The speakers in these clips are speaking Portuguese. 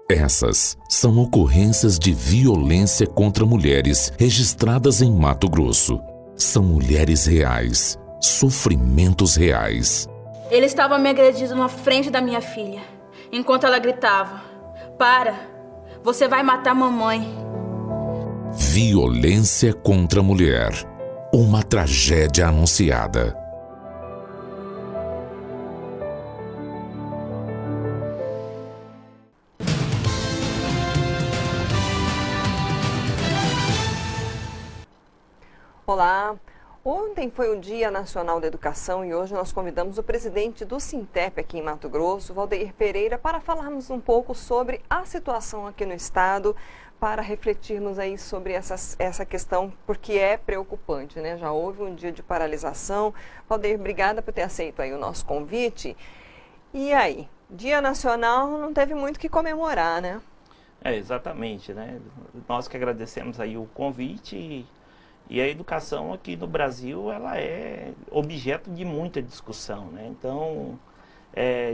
Essas são ocorrências de violência contra mulheres registradas em Mato Grosso. São mulheres reais, sofrimentos reais. Ele estava me agredindo na frente da minha filha, enquanto ela gritava: "Para! Você vai matar mamãe!" Violência contra a mulher. Uma tragédia anunciada. Olá! Ontem foi o Dia Nacional da Educação e hoje nós convidamos o presidente do Sintep aqui em Mato Grosso, Valdeir Pereira, para falarmos um pouco sobre a situação aqui no estado, para refletirmos aí sobre essa questão, porque é preocupante, né? Já houve um dia de paralisação. Valdeir, obrigada por ter aceito aí o nosso convite. E aí, Dia Nacional não teve muito o que comemorar, né? Exatamente, né? Nós que agradecemos aí o convite. E a educação aqui no Brasil, ela é objeto de muita discussão, né? Então,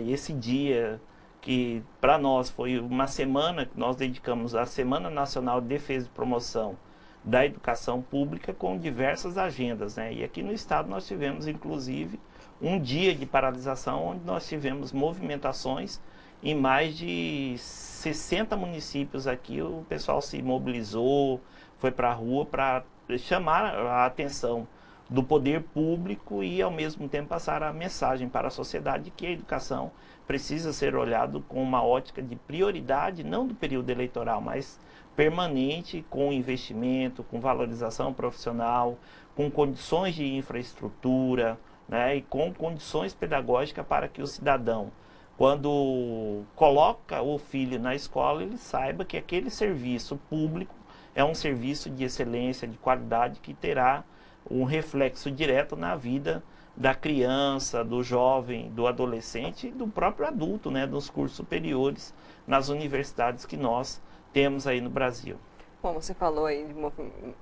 esse dia que para nós foi uma semana que nós dedicamos à Semana Nacional de Defesa e Promoção da Educação Pública com diversas agendas, né? E aqui no estado nós tivemos, inclusive, um dia de paralisação onde nós tivemos movimentações em mais de 60 municípios aqui. O pessoal se mobilizou, foi para a rua para chamar a atenção do poder público e, ao mesmo tempo, passar a mensagem para a sociedade que a educação precisa ser olhado com uma ótica de prioridade, não do período eleitoral, mas permanente, com investimento, com valorização profissional, com condições de infraestrutura, né, e com condições pedagógicas para que o cidadão, quando coloca o filho na escola, ele saiba que aquele serviço público é um serviço de excelência, de qualidade, que terá um reflexo direto na vida da criança, do jovem, do adolescente e do próprio adulto, né, dos cursos superiores, nas universidades que nós temos aí no Brasil. Bom, você falou aí de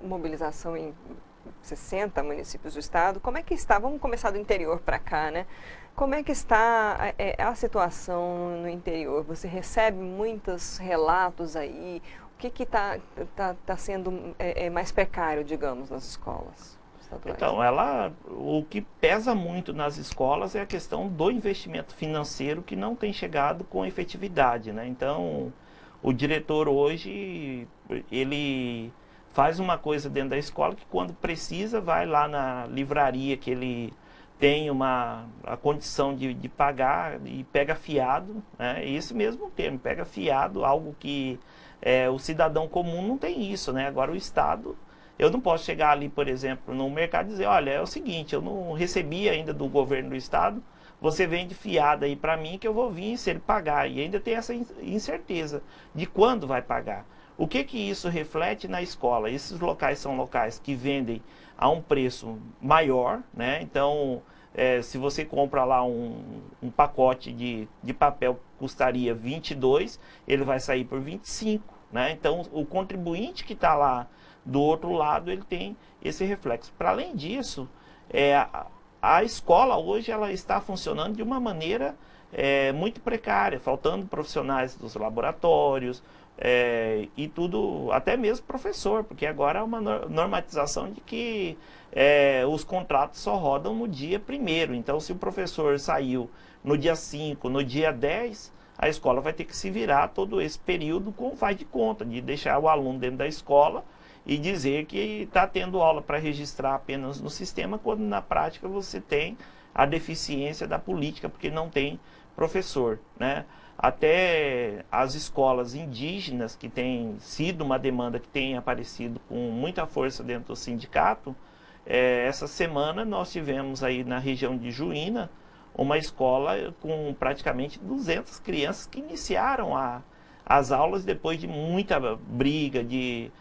mobilização em 60 municípios do estado. Como é que está? Vamos começar do interior para cá, né? Como é que está a situação no interior? Você recebe muitos relatos aí? O que está sendo mais precário, digamos, nas escolas estaduais? Então, o que pesa muito nas escolas é a questão do investimento financeiro, que não tem chegado com efetividade, né? Então, o diretor hoje, ele faz uma coisa dentro da escola que, quando precisa, vai lá na livraria que ele tem a condição de pagar e pega fiado, né? Esse mesmo termo, pega fiado, algo que o cidadão comum não tem isso, né? Agora o Estado, eu não posso chegar ali, por exemplo, no mercado e dizer: olha, é o seguinte, eu não recebi ainda do governo do Estado, você vende fiado aí para mim que eu vou vir se ele pagar. E ainda tem essa incerteza de quando vai pagar. O que isso reflete na escola? Esses locais são locais que vendem a um preço maior, né? Então, se você compra lá um pacote de papel que custaria 22, ele vai sair por 25, né? Então, o contribuinte que está lá do outro lado, ele tem esse reflexo. Para além disso, a escola hoje ela está funcionando de uma maneira muito precária, faltando profissionais dos laboratórios, e tudo, até mesmo professor, porque agora há uma normatização de que os contratos só rodam no dia 1º. Então, se o professor saiu no dia 5, no dia 10, a escola vai ter que se virar todo esse período com faz de conta, de deixar o aluno dentro da escola e dizer que está tendo aula para registrar apenas no sistema, quando na prática você tem a deficiência da política, porque não tem professor, né? Até as escolas indígenas, que tem sido uma demanda que tem aparecido com muita força dentro do sindicato, essa semana nós tivemos aí na região de Juína uma escola com praticamente 200 crianças que iniciaram as aulas depois de muita briga, de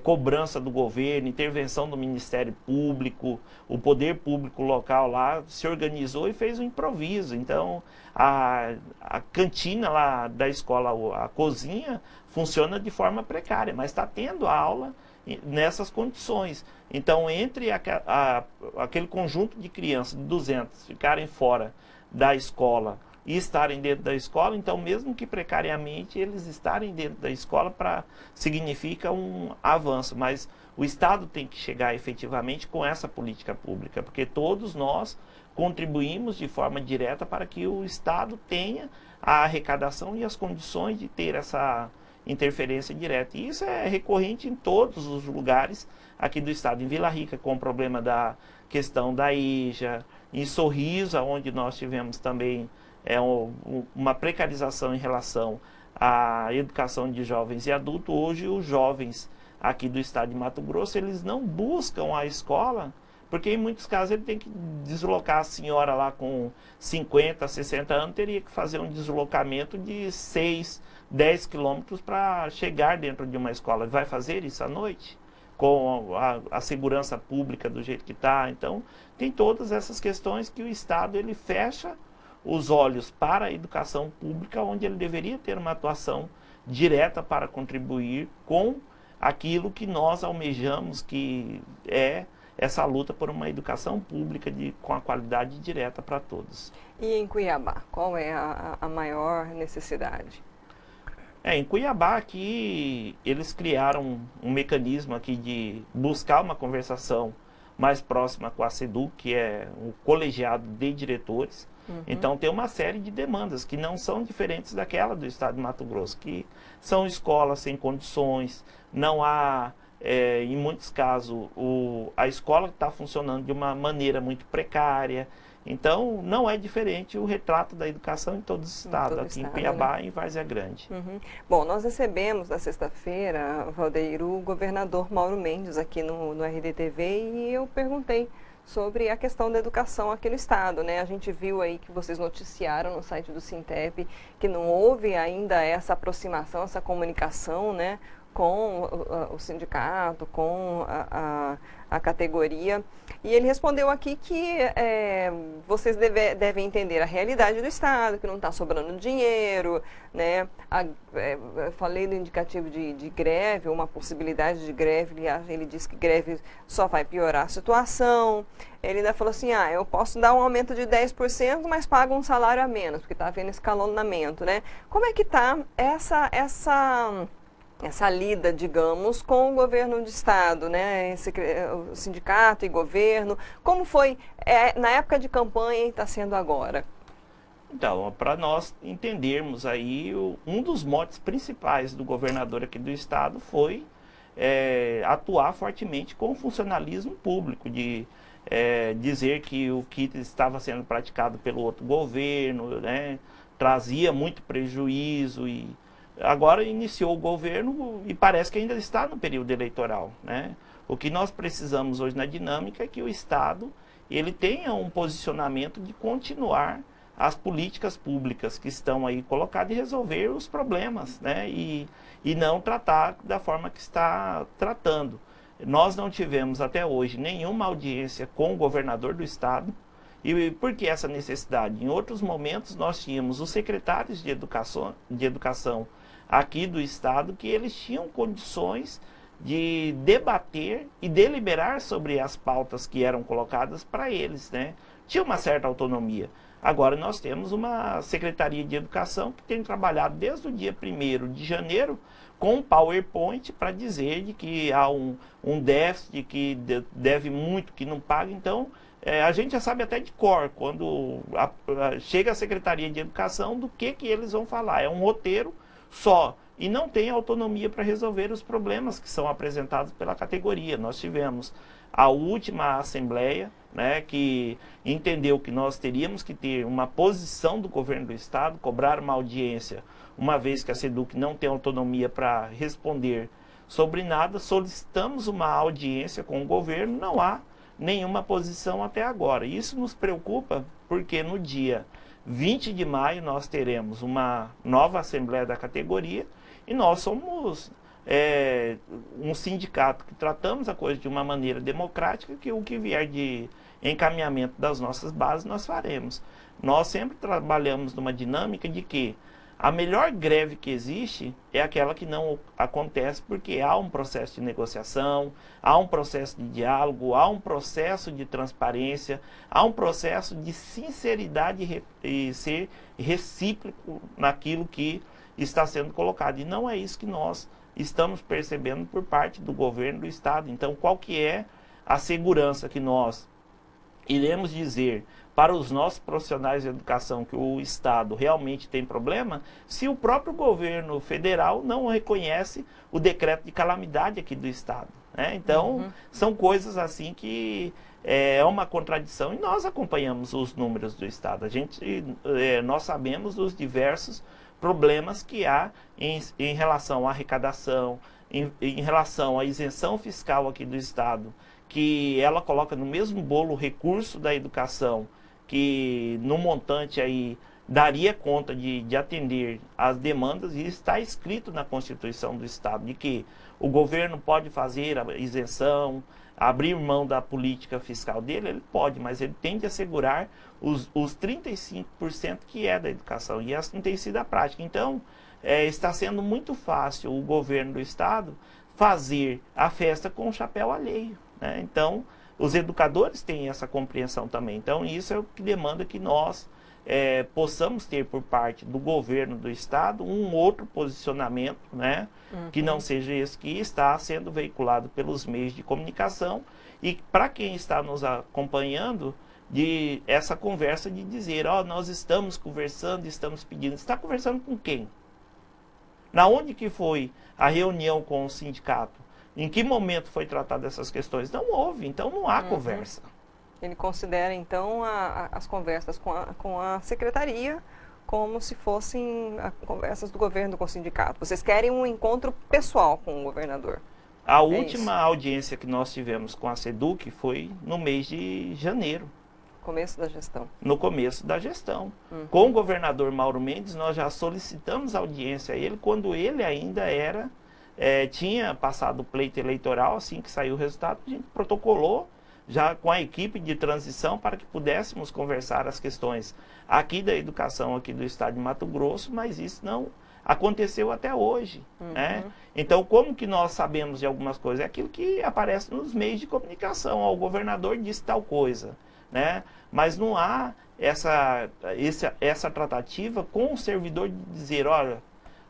cobrança do governo, intervenção do Ministério Público. O poder público local lá se organizou e fez um improviso. Então, a cantina lá da escola, a cozinha, funciona de forma precária, mas está tendo a aula nessas condições. Então, entre aquele conjunto de crianças, de 200, ficarem fora da escola e estarem dentro da escola, então mesmo que precariamente eles estarem dentro da escola significa um avanço, mas o Estado tem que chegar efetivamente com essa política pública, porque todos nós contribuímos de forma direta para que o Estado tenha a arrecadação e as condições de ter essa interferência direta. E isso é recorrente em todos os lugares aqui do Estado. Em Vila Rica, com o problema da questão da EJA, em Sorriso, onde nós tivemos também uma precarização em relação à educação de jovens e adultos. Hoje, os jovens aqui do Estado de Mato Grosso, eles não buscam a escola, porque em muitos casos ele tem que deslocar a senhora lá com 50, 60 anos, teria que fazer um deslocamento de 6, 10 quilômetros para chegar dentro de uma escola. Vai fazer isso à noite? Com a segurança pública do jeito que está? Então, tem todas essas questões que o Estado ele fecha os olhos para a educação pública, onde ele deveria ter uma atuação direta para contribuir com aquilo que nós almejamos, que é essa luta por uma educação pública com a qualidade direta para todos. E em Cuiabá, qual é a maior necessidade? Em Cuiabá aqui eles criaram um mecanismo aqui de buscar uma conversação mais próxima com a SEDUC, que é o colegiado de diretores. Então tem uma série de demandas que não são diferentes daquela do Estado de Mato Grosso, que são escolas sem condições, não há, em muitos casos, a escola está funcionando de uma maneira muito precária. Então não é diferente o retrato da educação em todo o Estado, aqui em Cuiabá e em Várzea Grande. Bom, nós recebemos na sexta-feira, Valdeir, o governador Mauro Mendes aqui no RDTV, e eu perguntei sobre a questão da educação aqui no Estado, né? A gente viu aí que vocês noticiaram no site do Sintep que não houve ainda essa aproximação, essa comunicação, né, com o sindicato, com a categoria. E ele respondeu aqui que vocês devem entender a realidade do Estado, que não está sobrando dinheiro, né? Falei do indicativo de greve, uma possibilidade de greve, ele disse que greve só vai piorar a situação. Ele ainda falou assim, eu posso dar um aumento de 10%, mas pago um salário a menos, porque está havendo escalonamento, né? Como é que está essa lida, digamos, com o governo de Estado, né? O sindicato e governo, como foi na época de campanha e está sendo agora? Então, para nós entendermos aí, um dos motes principais do governador aqui do Estado foi atuar fortemente com o funcionalismo público, de dizer que o que estava sendo praticado pelo outro governo, né, trazia muito prejuízo, e agora iniciou o governo e parece que ainda está no período eleitoral, né? O que nós precisamos hoje na dinâmica é que o Estado ele tenha um posicionamento de continuar as políticas públicas que estão aí colocadas e resolver os problemas, né? E não tratar da forma que está tratando. Nós não tivemos até hoje nenhuma audiência com o governador do Estado. E por que essa necessidade? Em outros momentos nós tínhamos os secretários de educação aqui do Estado, que eles tinham condições de debater e deliberar sobre as pautas que eram colocadas para eles, né? Tinha uma certa autonomia. Agora nós temos uma Secretaria de Educação que tem trabalhado desde o dia 1º de janeiro com um PowerPoint para dizer de que há um déficit, que deve muito, que não paga. Então, a gente já sabe até de cor, quando chega a Secretaria de Educação, do que eles vão falar. É um roteiro só, e não tem autonomia para resolver os problemas que são apresentados pela categoria. Nós tivemos a última assembleia, né, que entendeu que nós teríamos que ter uma posição do governo do Estado, cobrar uma audiência, uma vez que a SEDUC não tem autonomia para responder sobre nada. Solicitamos uma audiência com o governo, não há nenhuma posição até agora. Isso nos preocupa porque no dia 20 de maio nós teremos uma nova assembleia da categoria e nós somos um sindicato que tratamos a coisa de uma maneira democrática, que o que vier de encaminhamento das nossas bases nós faremos. Nós sempre trabalhamos numa dinâmica de que A melhor greve que existe é aquela que não acontece porque há um processo de negociação, há um processo de diálogo, há um processo de transparência, há um processo de sinceridade e ser recíproco naquilo que está sendo colocado. E não é isso que nós estamos percebendo por parte do governo do Estado. Então, qual que é a segurança que nós iremos dizer para os nossos profissionais de educação que o Estado realmente tem problema, se o próprio governo federal não reconhece o decreto de calamidade aqui do Estado, né? Então, são coisas assim que é uma contradição e nós acompanhamos os números do Estado. Nós sabemos dos diversos problemas que há em relação à arrecadação, em relação à isenção fiscal aqui do Estado, que ela coloca no mesmo bolo o recurso da educação, que no montante aí daria conta de atender às demandas, e está escrito na Constituição do Estado de que o governo pode fazer a isenção, abrir mão da política fiscal dele, ele pode, mas ele tem de assegurar os 35% que é da educação, e essa não tem sido a prática. Então, está sendo muito fácil o governo do Estado fazer a festa com o chapéu alheio, né? Então, os educadores têm essa compreensão também. Então, isso é o que demanda que nós possamos ter por parte do governo do Estado um outro posicionamento, né? Que não seja esse que está sendo veiculado pelos meios de comunicação. E para quem está nos acompanhando, de essa conversa de dizer, nós estamos conversando, estamos pedindo. Está conversando com quem? Na onde que foi a reunião com o sindicato? Em que momento foi tratada essas questões? Não houve, então não há conversa. Ele considera, então, as conversas com a secretaria como se fossem conversas do governo com o sindicato. Vocês querem um encontro pessoal com o governador? A última audiência que nós tivemos com a SEDUC foi no mês de janeiro. Começo da gestão. No começo da gestão. Com o governador Mauro Mendes, nós já solicitamos audiência a ele quando ele ainda tinha passado o pleito eleitoral. Assim que saiu o resultado, a gente protocolou já com a equipe de transição para que pudéssemos conversar as questões aqui da educação aqui do estado de Mato Grosso, mas isso não aconteceu até hoje, né? Então, como que nós sabemos de algumas coisas? É aquilo que aparece nos meios de comunicação. O governador disse tal coisa, né? Mas não há essa tratativa com o servidor de dizer, olha,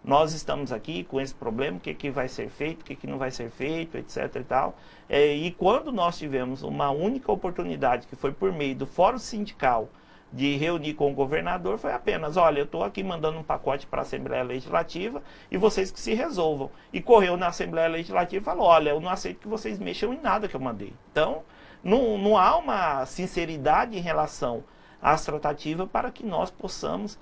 nós estamos aqui com esse problema, o que vai ser feito, o que não vai ser feito, etc. e tal. E quando nós tivemos uma única oportunidade, que foi por meio do Fórum Sindical, de reunir com o governador, foi apenas, olha, eu estou aqui mandando um pacote para a Assembleia Legislativa e vocês que se resolvam. E correu na Assembleia Legislativa e falou, olha, eu não aceito que vocês mexam em nada que eu mandei. Então, não há uma sinceridade em relação às tratativas para que nós possamos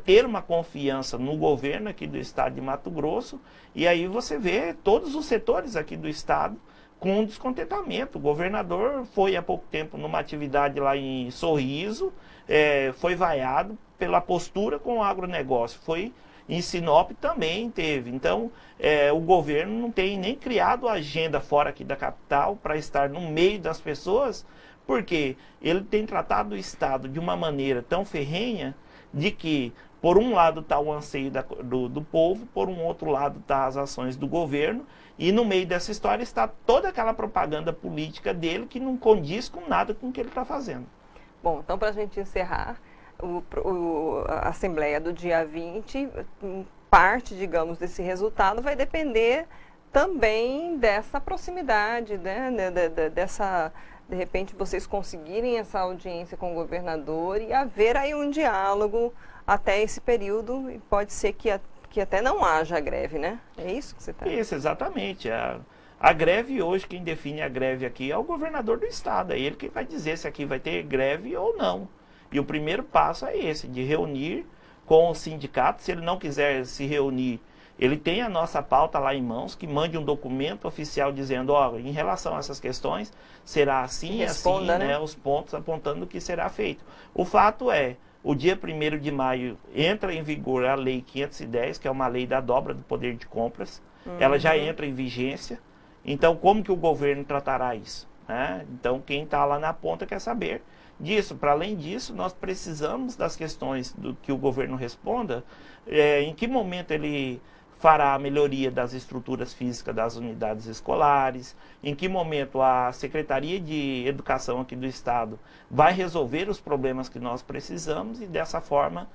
ter uma confiança no governo aqui do estado de Mato Grosso. E aí você vê todos os setores aqui do estado com descontentamento. O governador foi há pouco tempo numa atividade lá em Sorriso, foi vaiado pela postura com o agronegócio. Foi em Sinop também teve. Então, o governo não tem nem criado agenda fora aqui da capital para estar no meio das pessoas, porque ele tem tratado o estado de uma maneira tão ferrenha de que, por um lado está o anseio do povo, por um outro lado está as ações do governo, e no meio dessa história está toda aquela propaganda política dele que não condiz com nada com o que ele está fazendo. Bom, então para a gente encerrar, a Assembleia do dia 20, parte, digamos, desse resultado vai depender também dessa proximidade, né? De repente vocês conseguirem essa audiência com o governador e haver aí um diálogo até esse período, e pode ser que até não haja greve, né? É isso que você está... Isso, exatamente. A greve hoje, quem define a greve aqui é o governador do estado, é ele que vai dizer se aqui vai ter greve ou não. E o primeiro passo é esse, de reunir com o sindicato. Se ele não quiser se reunir, ele tem a nossa pauta lá em mãos, que mande um documento oficial dizendo, em relação a essas questões, será assim, responda, assim, né? Os pontos apontando o que será feito. O fato é, o dia 1º de maio entra em vigor a Lei 510, que é uma lei da dobra do poder de compras. Ela já entra em vigência. Então, como que o governo tratará isso, né? Então, quem está lá na ponta quer saber para além disso, nós precisamos das questões do que o governo responda, em que momento ele fará a melhoria das estruturas físicas das unidades escolares, em que momento a Secretaria de Educação aqui do Estado vai resolver os problemas que nós precisamos e dessa forma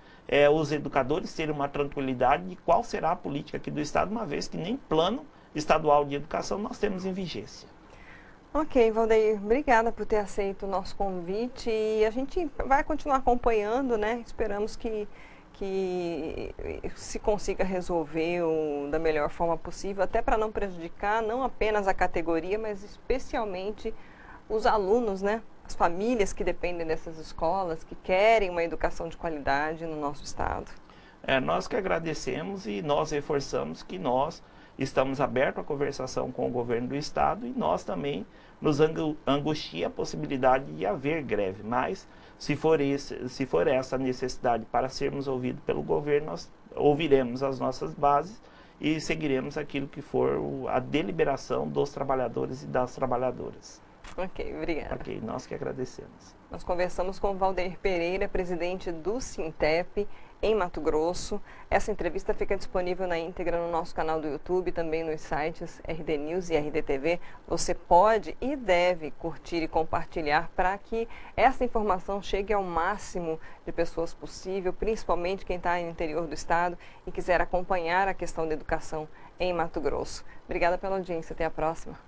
os educadores terem uma tranquilidade de qual será a política aqui do Estado, uma vez que nem plano estadual de educação nós temos em vigência. Ok, Valdeir, obrigada por ter aceito o nosso convite e a gente vai continuar acompanhando, né? Esperamos que se consiga resolver da melhor forma possível, até para não prejudicar não apenas a categoria, mas especialmente os alunos, né? As famílias que dependem dessas escolas, que querem uma educação de qualidade no nosso estado. Nós que agradecemos e nós reforçamos que nós estamos abertos à conversação com o governo do estado e nós também nos angustia a possibilidade de haver greve, mas se for essa a necessidade para sermos ouvidos pelo governo, nós ouviremos as nossas bases e seguiremos aquilo que for a deliberação dos trabalhadores e das trabalhadoras. Ok, obrigada. Ok, nós que agradecemos. Nós conversamos com Valdeir Pereira, presidente do Sintep em Mato Grosso. Essa entrevista fica disponível na íntegra no nosso canal do YouTube, também nos sites RD News e RD TV. Você pode e deve curtir e compartilhar para que essa informação chegue ao máximo de pessoas possível, principalmente quem está no interior do estado e quiser acompanhar a questão da educação em Mato Grosso. Obrigada pela audiência, até a próxima.